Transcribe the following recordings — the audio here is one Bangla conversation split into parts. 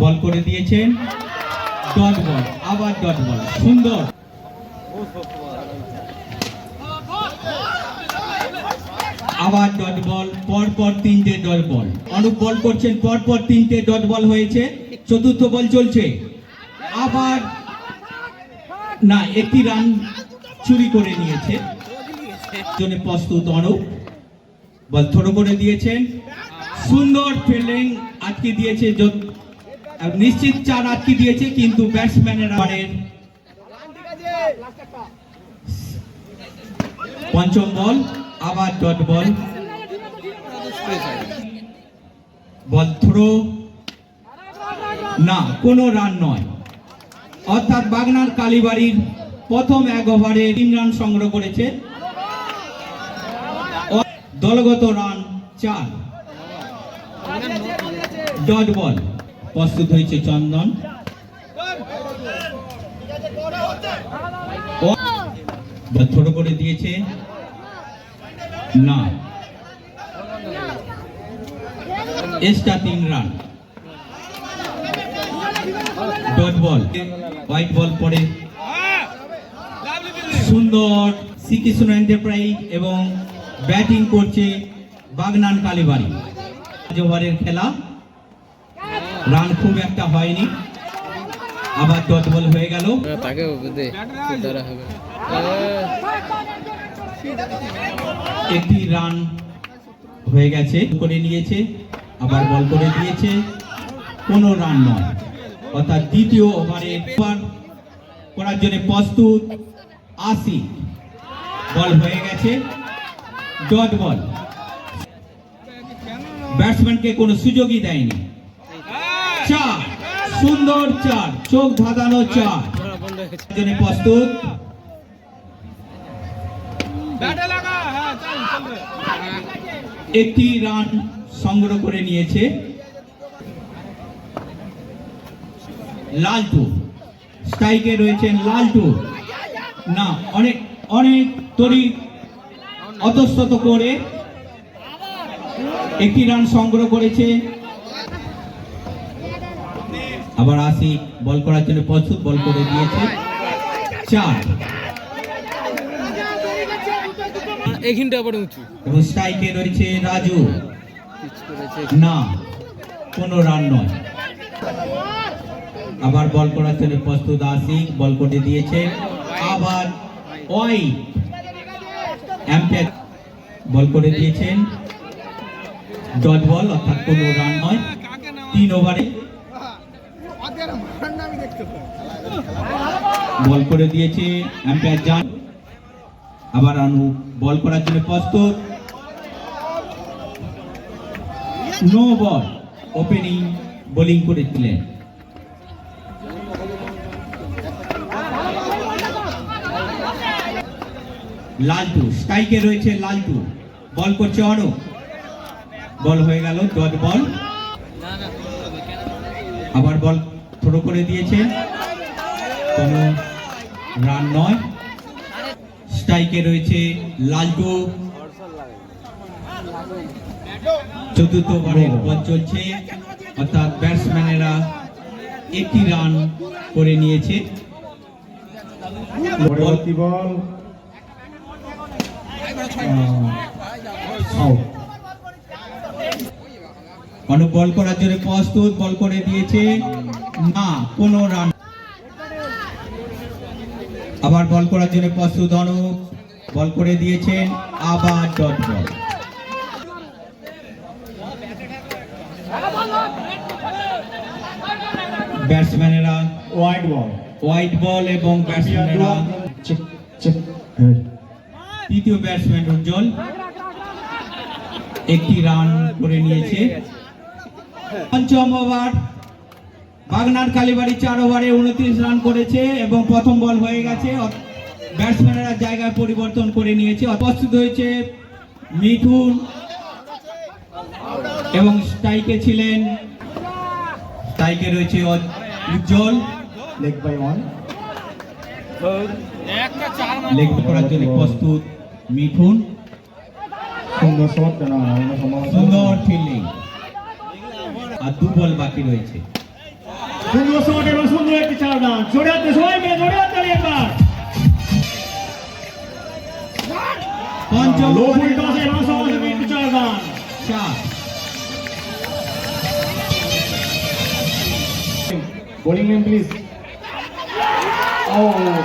বল করে দিয়েছেন, ডট বল, আবার ডট বল, সুন্দর। আবার ডট বল, পরপর তিনটে ডট বল। অনুপ বল করছেন, পরপর তিনটে ডট বল হয়েছে। চতুর্থ বল চলছে, আবার না, একটি রান চুরি করে নিয়েছে। জন্য প্রস্তুত অনুপ, বল থ্রো করে দিয়েছেন, সুন্দর ফিল্ডিং আটকে দিয়েছে। নিশ্চিত চার আটকে দিয়েছে, কিন্তু ব্যাটসম্যানের পঞ্চম বল, আবার ডট বল, বল থ্রো, না, কোনো রান নয়। অর্থাৎ বাগনার কালীবাড়ির প্রথম এক ওভারে 3 রান সংগ্রহ করেছে। দলগত রান 4। ডট বল প্রস্তুত হয়েছে চন্দন, থ্রো করে দিয়েছে, না, extra 3 run. Dot ball, white ball পরে, সুন্দর। শ্রীকৃষ্ণ এন্টারপ্রাইজ এবং ব্যাটিং করছে বাগনান কালীবাড়ি। ওভারের খেলা, রান খুব একটা হয়নি। আবার ডট বল হয়ে গেল, একটি রান হয়ে গেছে, করে নিয়েছে, আবার বল করে দিয়েছে, কোনো রান নয়। অর্থাৎ দ্বিতীয় ওভারে করার জন্য প্রস্তুত আশিক, বল হয়ে গেছে, ডট বল। ব্যাটসম্যানকে কোনো সুযোগই দেয়নি। 4, সুন্দর 4, চোখ ধাঁধানো 4। প্রস্তুত, একটি রান সংগ্রহ করে নিয়েছে লালটু। স্ট্রাইকে রয়েছেন লালটু, না, অনেক অনেক তরি অতস্তত করে একটি রান সংগ্রহ করেছে। আবার আসি, বল করার জন্য প্রস্তুত, বল করে দিয়েছে, 4। এবং স্ট্রাইকে রয়েছে রাজু, না, কোনো রান নয়। আবার বল করার জন্য প্রস্তুত আশিক, বল করে দিয়েছে, আবার ওয়াই এম্পায়ার বল করে দিয়েছেন, ডট বল, অর্থাৎ কোনো রান নয়। 3 ওভারে বল করে দিয়েছে এম্পায়ার জান। আবার আনু বল করার জন্য প্রস্তুত, নো বল, ওপেনিং বোলিং করেছিলেন। লালটু, স্ট্রাইকে রয়েছে লালটু, বল করছে অনুপ, বল হয়ে গেল, ডট বল। আবার বল থ্রো করে দিয়েছে, কোনো রান নয়। স্ট্রাইকে রয়েছে লালটু। চতুর্থ ওভারের বল চলছে, অর্থাৎ ব্যাটসম্যানেরা একটি রান করে নিয়েছে। অনুপ বল করার জন্য প্রস্তুত, বল করে দিয়েছে, না, কোনো রান। আবার বল করার জন্য প্রস্তুত অনুপ, বল করে দিয়েছেন, আবার ডট বল। ব্যাটসম্যানেরা হোয়াইট বল এবং ব্যাটসম্যানেরা তৃতীয় ব্যাটসম্যান উজ্জ্বল একটি রান করে নিয়েছে। পঞ্চম ওভার, বাগনার কালীবাড়ি 4 ওভারে 29 রান করেছে এবং প্রথম বল হয়ে গেছে। ব্যাটসম্যানেরা জায়গায় পরিবর্তন করে নিয়েছে। প্রস্তুত হয়েছে মিঠুন এবং স্ট্রাইকে ছিলেন, স্ট্রাইকে রয়েছে উজ্জ্বল। লেগ বাই 1, লেগ করার জন্য প্রস্তুত মিঠুন। সুন্দর শট কেন সুন্দর ফিল্ডিং আর 2 বল বাকি রয়েছে। সুন্দর শট এবং সুন্দর একটি 4 রান। জোরে হাতে সবাই মিলে জোরে হাতে এবার পঞ্চম লো বলে ফুল টসে এবং সমাজে একটি 4 রান। 4। Bowling name please. ও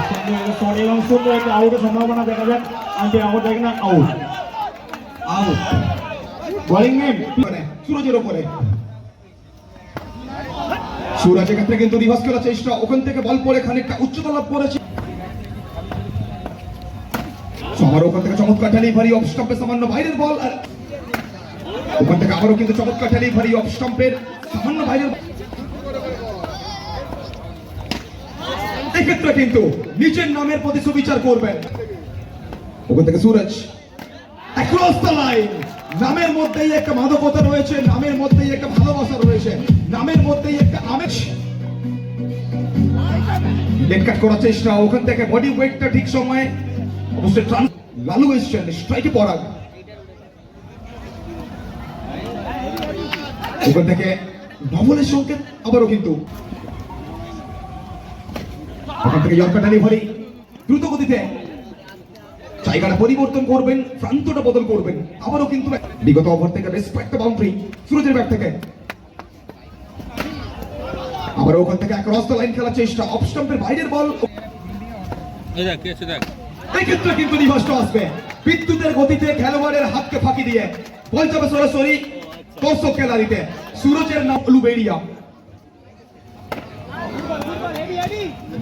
সুন্দর শট এবং সুন্দর একটি আউটের সম্ভাবনা দেখা যাক। আন্টি আউট দেখে না আউট। আউট। বোলিং নেম সুরজের ওপরে সুরজ এক্ষেত্রে কিন্তু রিভার্স করার চেষ্টা, ওখান থেকে বল পড়ে খানিকটা উচ্চতা লাভ করেছে। সবার ওখান থেকে চমৎকার ডেলিভারি অফ স্টাম্পের সামান্য বাইরের বল, আর ওখান থেকে আবারও কিন্তু চমৎকার ডেলিভারি অফ স্টাম্পের সামান্য বাইরের। এক্ষেত্রে কিন্তু নিচের নামের প্রতি সুবিচার করবেন। ওখান থেকে সুরজ অ্যাক্রস দ্য লাইন। নামের মধ্যেই একটা মাদকতা রয়েছে, নামের মধ্যেই একটা ভালোবাসা রয়েছে, নামের মধ্যেই একটা আমেজ। লেট কাট করার চেষ্টা, ওখান থেকে বডি ওয়েটটা ঠিক সময়ে অবশ্যই লালু এসছেন স্ট্রাইকে পড়া। ওখান থেকে ডবলের সংকেত আবারও কিন্তু ওখান থেকে ইয়র্কার ডেলিভারি দ্রুত গতিতে জায়গাটা পরিবর্তন করবেন, প্রান্তটা বদল করবেন। আবারও কিন্তু বিগত ওভার থেকে রেসপেক্ট বাউন্ডারি সুরজের ব্যাট থেকে আবার ওখান থেকে অ্যাক্রস দ্য লাইন খেলার চেষ্টা, অফ স্টাম্পের বাইরের বল। এক্ষেত্রে কিন্তু রিভার্সটা আসবে বিদ্যুতের গতিতে খেলোয়াড়ের হাতকে ফাঁকি দিয়ে বল যাবে সরাসরি দর্শক গ্যালারিতে। সুরজের নাম লুবেরিয়া।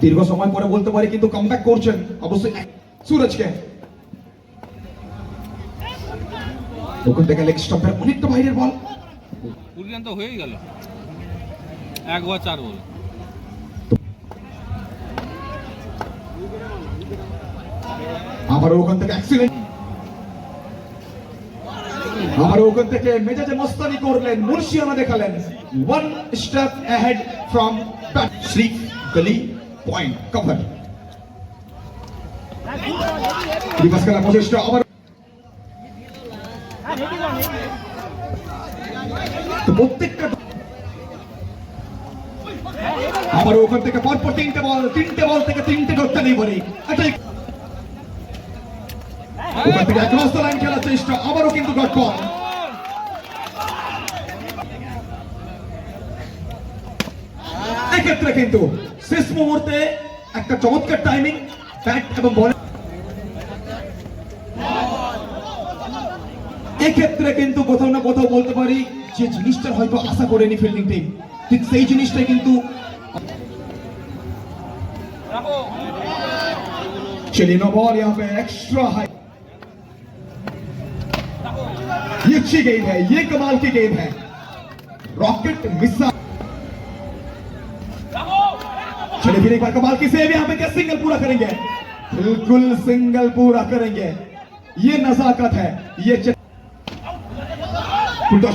দীর্ঘ সময় পরে বলতে পারি কিন্তু কামব্যাক করছেন অবশ্যই সুরজকে। ওখান থেকে লেগ স্টাম্পের অনেকটা বাইরের বল, কুড়ি তো হয়েই গেল, 1 ওভার 4 বল। আবার ওখান থেকে অ্যাক্সিডেন্ট, আবার ওখান থেকে মেজাজে মস্তানি করলেন, মুর্শিয়ানা দেখালেন। 1 step ahead from bat Shri গলি পয়েন্ট কভার। রিভার্স খেলার প্রচেষ্টা আবার প্রত্যেকটা আবার ওখান থেকে পরপর 3টে বল থেকে 3টে ডট ডেলিভারি। ওখান থেকে অ্যাক্রস দ্য লাইন খেলার চেষ্টা, আবারও কিন্তু ডট বল। এক্ষেত্রে কিন্তু শেষ মুহূর্তে একটা চমৎকার টাইমিং ব্যাট এবং বল। এক্ষেত্রে কিন্তু কোথাও না কোথাও বলতে পারি যে জিনিসটা হয়তো আশা করেনি ফিল্ডিং টিম, ঠিক সেই জিনিসটাই কিন্তু चलिए नो बॉल यहाँ पे एक्स्ट्रा हाई। ये अच्छी गेंद है, ये कमाल की गेंद है, रॉकेट मिसाइल। चलिए फिर एक बार कमाल की सेव, यहाँ पे क्या सिंगल पूरा करेंगे? बिल्कुल सिंगल पूरा करेंगे, ये नजाकत है, ये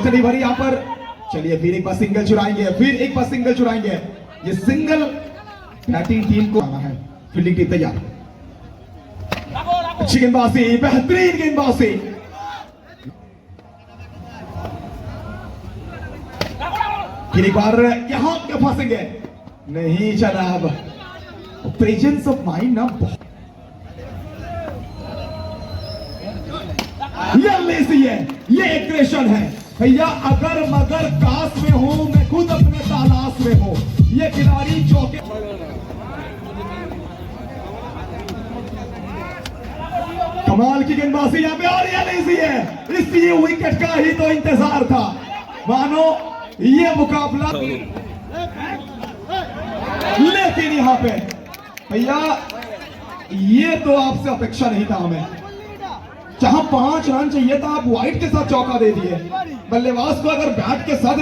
डलिवरी यहाँ पर। चलिए फिर एक बार सिंगल चुराएंगे, फिर एक बार सिंगल चुराएंगे। ये सिंगल बैटिंग टीम को आना है, फील्डिंग टीम तैयार। अच्छी गेंदबाजी, बेहतरीन गेंदबाजी। फिर एक बार यहां क्या फंसेंगे? नहीं जनाब, प्रेजेंस ऑफ माइंड ना बहुत। ये लेजी है, ये एग्रेशन है भैया। अगर मगर काश में हूं मैं, खुद अपने तालाश में हूं। ये खिलाड़ी चौके कमाल की गेंदबाजी यहाँ पे, और ये लेजी है। इसी विकेट का ही तो इंतजार था, मानो ये मुकाबला। लेकिन यहाँ पे भैया ये तो आपसे अपेक्षा नहीं था हमें। जहां 5 रन चाहिए था, आप वाइड के साथ चौका दे दिए। बल्लेबाज को अगर बैट के साथ